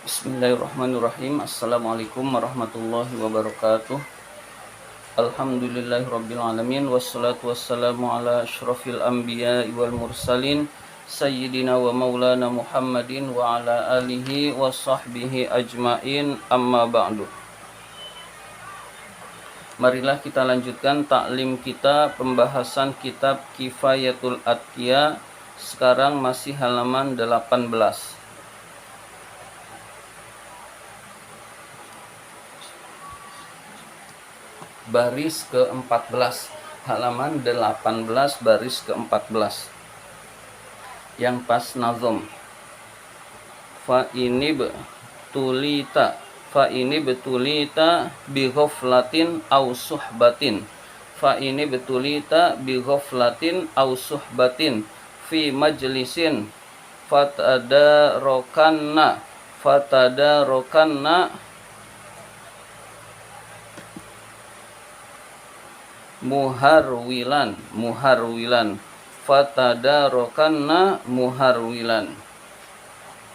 Bismillahirrahmanirrahim. Assalamualaikum warahmatullahi wabarakatuh. Alhamdulillahirrabbilalamin. Wassalatu wassalamu ala ashrafil anbiya wal mursalin Sayyidina wa maulana Muhammadin wa ala alihi wa sahbihi ajmain, amma ba'du. Marilah kita lanjutkan taklim kita, pembahasan kitab Kifayatul Atqiya. Sekarang masih halaman 18. Baris ke-14, halaman 18 baris ke-14. Yang pas nazom. Fa ini betulita bi ghaflatin aw suhbatin. Fa ini betulita bi ghaflatin aw suhbatin fi majlisin fatadarokanna muharwilan fatadarokanna muharwilan.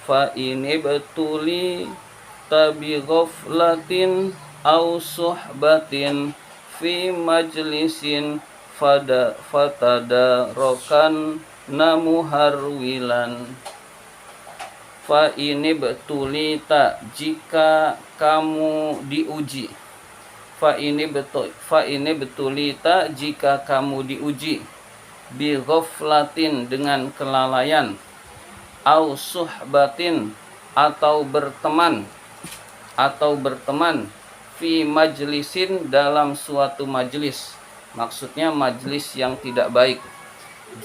Fa ini betuli tabi ghaflatin aw suhbatin fi majlisin fatadarokanna muharwilan. Fa ini betulita, jika kamu diuji. Fa ini betulita, jika kamu diuji. Bi ghaflatin, dengan kelalaian. Au suhbatin, atau berteman. Fi majlisin, dalam suatu majlis. Maksudnya majlis yang tidak baik.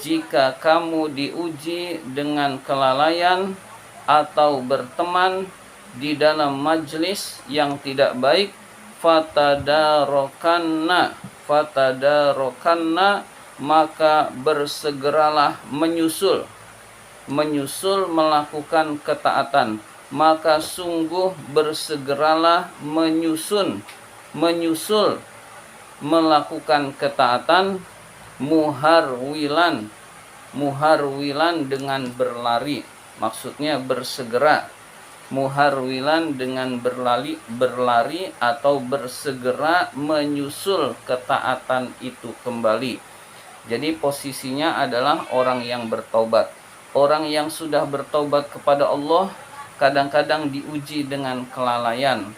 Jika kamu diuji dengan kelalaian atau berteman di dalam majlis yang tidak baik, fatadarokanna, maka bersegeralah menyusul melakukan ketaatan. Maka sungguh bersegeralah menyusul melakukan ketaatan. Muharwilan dengan berlari, maksudnya bersegera. Muharwilan dengan berlari atau bersegera menyusul ketaatan itu kembali. Jadi posisinya adalah orang yang bertaubat. Orang yang sudah bertaubat kepada Allah kadang-kadang diuji dengan kelalaian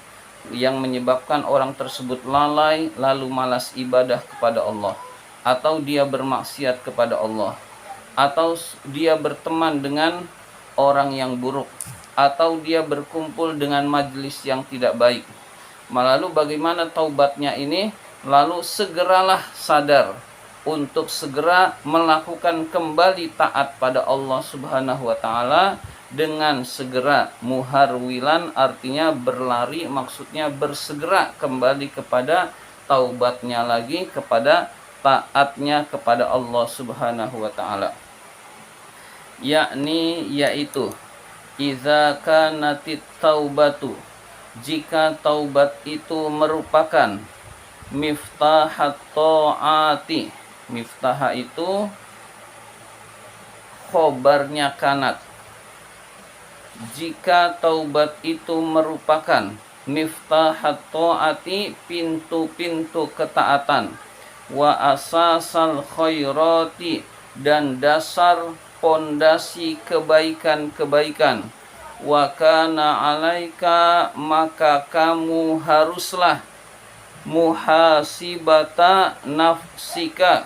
yang menyebabkan orang tersebut lalai lalu malas ibadah kepada Allah, atau dia bermaksiat kepada Allah, atau dia berteman dengan orang yang buruk, atau dia berkumpul dengan majlis yang tidak baik. Lalu bagaimana taubatnya ini? Lalu segeralah sadar untuk segera melakukan kembali taat pada Allah Subhanahu wa taala dengan segera. Muharwilan artinya berlari, maksudnya bersegera kembali kepada taubatnya lagi, kepada taatnya kepada Allah Subhanahu wa taala. Yaitu idza kanatit taubatu, jika taubat itu merupakan miftahat ta'ati. Miftah itu khobarnya kanat. Jika taubat itu merupakan miftahat ta'ati, pintu-pintu ketaatan. Wa asasal khairati, dan dasar pondasi kebaikan-kebaikan. Wa kana alaika, maka kamu haruslah muhasibata nafsika,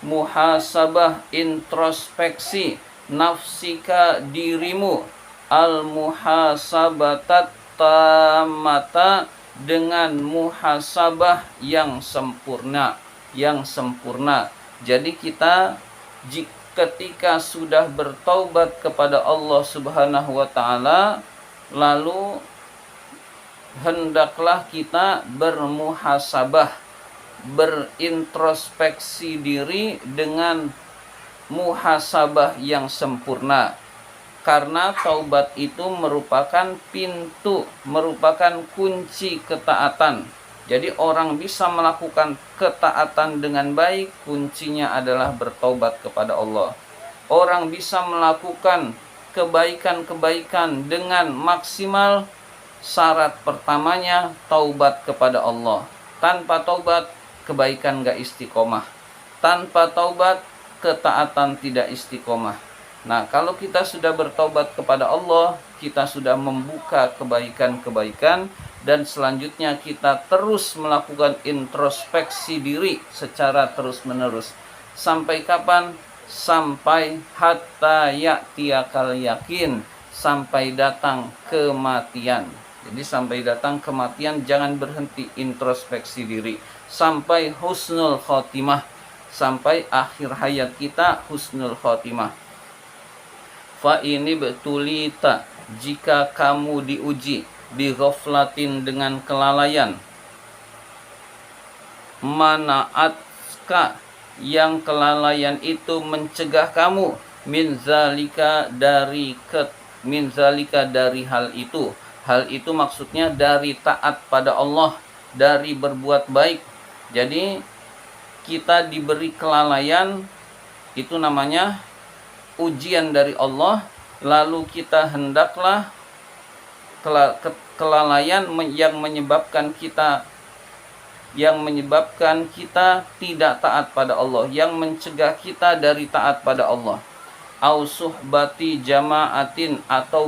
muhasabah introspeksi, nafsika dirimu, al muhasabatat tamata, dengan muhasabah yang sempurna. Jadi kita ketika sudah bertaubat kepada Allah Subhanahu wa taala, lalu hendaklah kita bermuhasabah, berintrospeksi diri dengan muhasabah yang sempurna. Karena taubat itu merupakan pintu, merupakan kunci ketaatan. Jadi orang bisa melakukan ketaatan dengan baik, kuncinya adalah bertaubat kepada Allah. Orang bisa melakukan kebaikan-kebaikan dengan maksimal. Syarat pertamanya taubat kepada Allah. Tanpa taubat kebaikan gak istiqomah. Tanpa taubat ketaatan tidak istiqomah. Nah, kalau kita sudah bertaubat kepada Allah, kita sudah membuka kebaikan-kebaikan, dan selanjutnya kita terus melakukan introspeksi diri secara terus-menerus. Sampai kapan? Sampai hatta ya'tiyakal yakin, sampai datang kematian. Jadi sampai datang kematian jangan berhenti introspeksi diri. Sampai husnul khotimah, sampai akhir hayat kita husnul khotimah. Fa ini betulita, jika kamu diuji bi ghaflatin dengan kelalaian, mana'atka, yang kelalaian itu mencegah kamu, min zalika dari hal itu. Hal itu maksudnya dari taat pada Allah, dari berbuat baik. Jadi kita diberi kelalaian, itu namanya ujian dari Allah, lalu kita hendaklah kelalaian yang menyebabkan kita tidak taat pada Allah, yang mencegah kita dari taat pada Allah. Au suhbati jama'atin, atau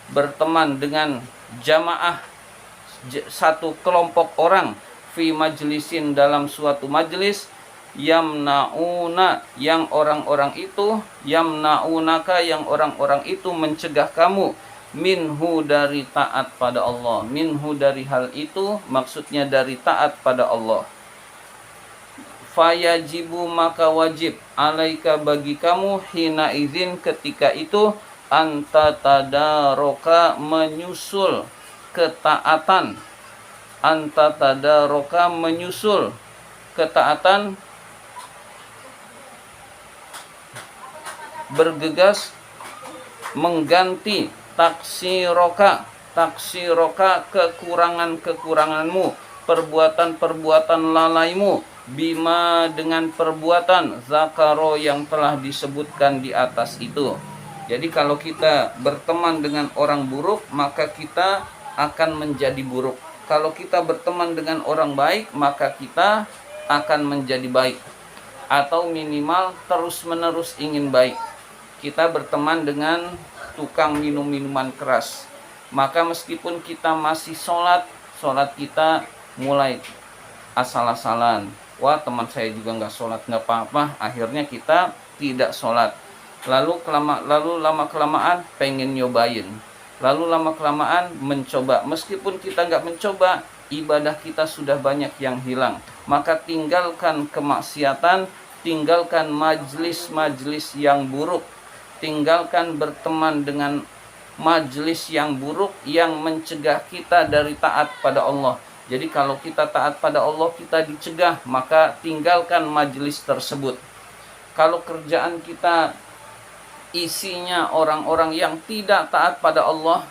berteman dengan jamaah, satu kelompok orang, fi majlisin, dalam suatu majlis, yamnauna, yang orang-orang itu, yamnaunaka, yang orang-orang itu mencegah kamu, minhu, dari taat pada Allah. Minhu, dari hal itu, maksudnya dari taat pada Allah. Fayajibu, maka wajib, alaika, bagi kamu, hina izin, ketika itu, anta tadaroka, menyusul ketaatan. Anta tadaroka, menyusul ketaatan, bergegas mengganti taksiroka, kekurangan-kekuranganmu, perbuatan-perbuatan lalaimu, bima, dengan perbuatan zakaro, yang telah disebutkan di atas itu. Jadi kalau kita berteman dengan orang buruk, maka kita akan menjadi buruk. Kalau kita berteman dengan orang baik, maka kita akan menjadi baik, atau minimal terus-menerus ingin baik. Kita berteman dengan tukang minum minuman keras, maka meskipun kita masih sholat kita mulai asal-asalan. Wah, teman saya juga nggak sholat, nggak apa-apa. Akhirnya kita tidak sholat. Lalu lama-kelamaan pengen nyobain. Lalu lama-kelamaan mencoba. Meskipun kita nggak mencoba, ibadah kita sudah banyak yang hilang. Maka tinggalkan kemaksiatan, tinggalkan majlis-majlis yang buruk. Tinggalkan berteman dengan majlis yang buruk yang mencegah kita dari taat pada Allah. Jadi kalau kita taat pada Allah, kita dicegah, maka tinggalkan majlis tersebut. Kalau kerjaan kita isinya orang-orang yang tidak taat pada Allah,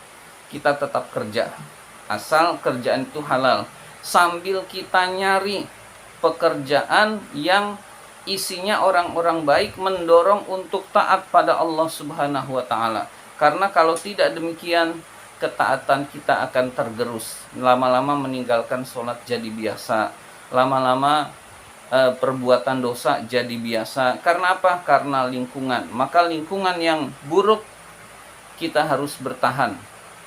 kita tetap kerja, asal kerjaan itu halal. Sambil kita nyari pekerjaan yang isinya orang-orang baik, mendorong untuk taat pada Allah Subhanahu wa ta'ala. Karena kalau tidak demikian, ketaatan kita akan tergerus. Lama-lama meninggalkan sholat jadi biasa. Lama-lama perbuatan dosa jadi biasa. Karena apa? Karena lingkungan. Maka lingkungan yang buruk kita harus bertahan.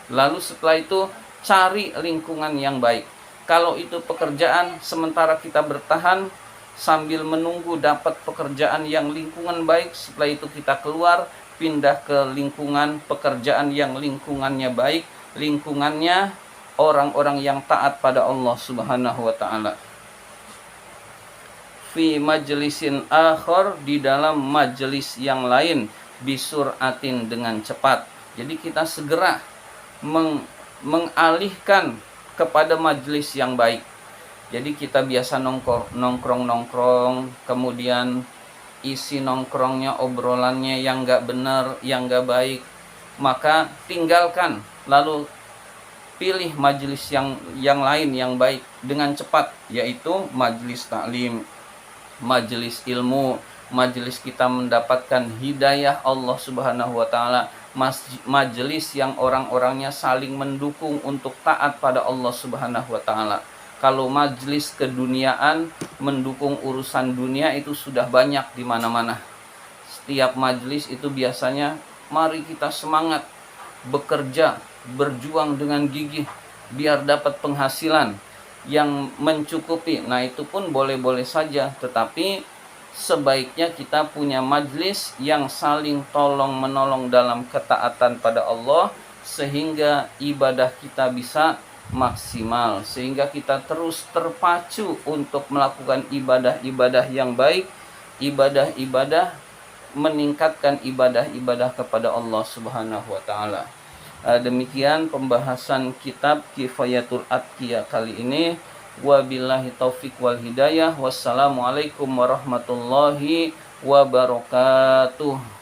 Lalu setelah itu cari lingkungan yang baik. Kalau itu pekerjaan, sementara kita bertahan sambil menunggu dapat pekerjaan yang lingkungan baik, setelah itu kita keluar, pindah ke lingkungan pekerjaan yang lingkungannya baik, lingkungannya orang-orang yang taat pada Allah Subhanahu wa ta'ala. Fi majlisin akhar, di dalam majelis yang lain, bisuratin, dengan cepat. Jadi kita segera mengalihkan kepada majelis yang baik. Jadi kita biasa nongkrong, kemudian isi nongkrongnya, obrolannya yang gak benar, yang gak baik, maka tinggalkan, lalu pilih majelis yang lain yang baik dengan cepat, yaitu majelis taklim, majelis ilmu, majelis kita mendapatkan hidayah Allah Subhanahu wa ta'ala, majelis yang orang-orangnya saling mendukung untuk taat pada Allah Subhanahu wa taala. Kalau majelis keduniaan mendukung urusan dunia itu sudah banyak di mana-mana. Setiap majelis itu biasanya mari kita semangat bekerja, berjuang dengan gigih biar dapat penghasilan yang mencukupi. Nah, itu pun boleh-boleh saja, tetapi sebaiknya kita punya majelis yang saling tolong-menolong dalam ketaatan pada Allah, sehingga ibadah kita bisa maksimal, sehingga kita terus terpacu untuk melakukan ibadah-ibadah yang baik, ibadah-ibadah meningkatkan ibadah-ibadah kepada Allah Subhanahu wa taala. Demikian pembahasan kitab Kifayatul Atqiya kali ini. Wabillahi taufik wal hidayah. Wassalamualaikum warahmatullahi wabarakatuh.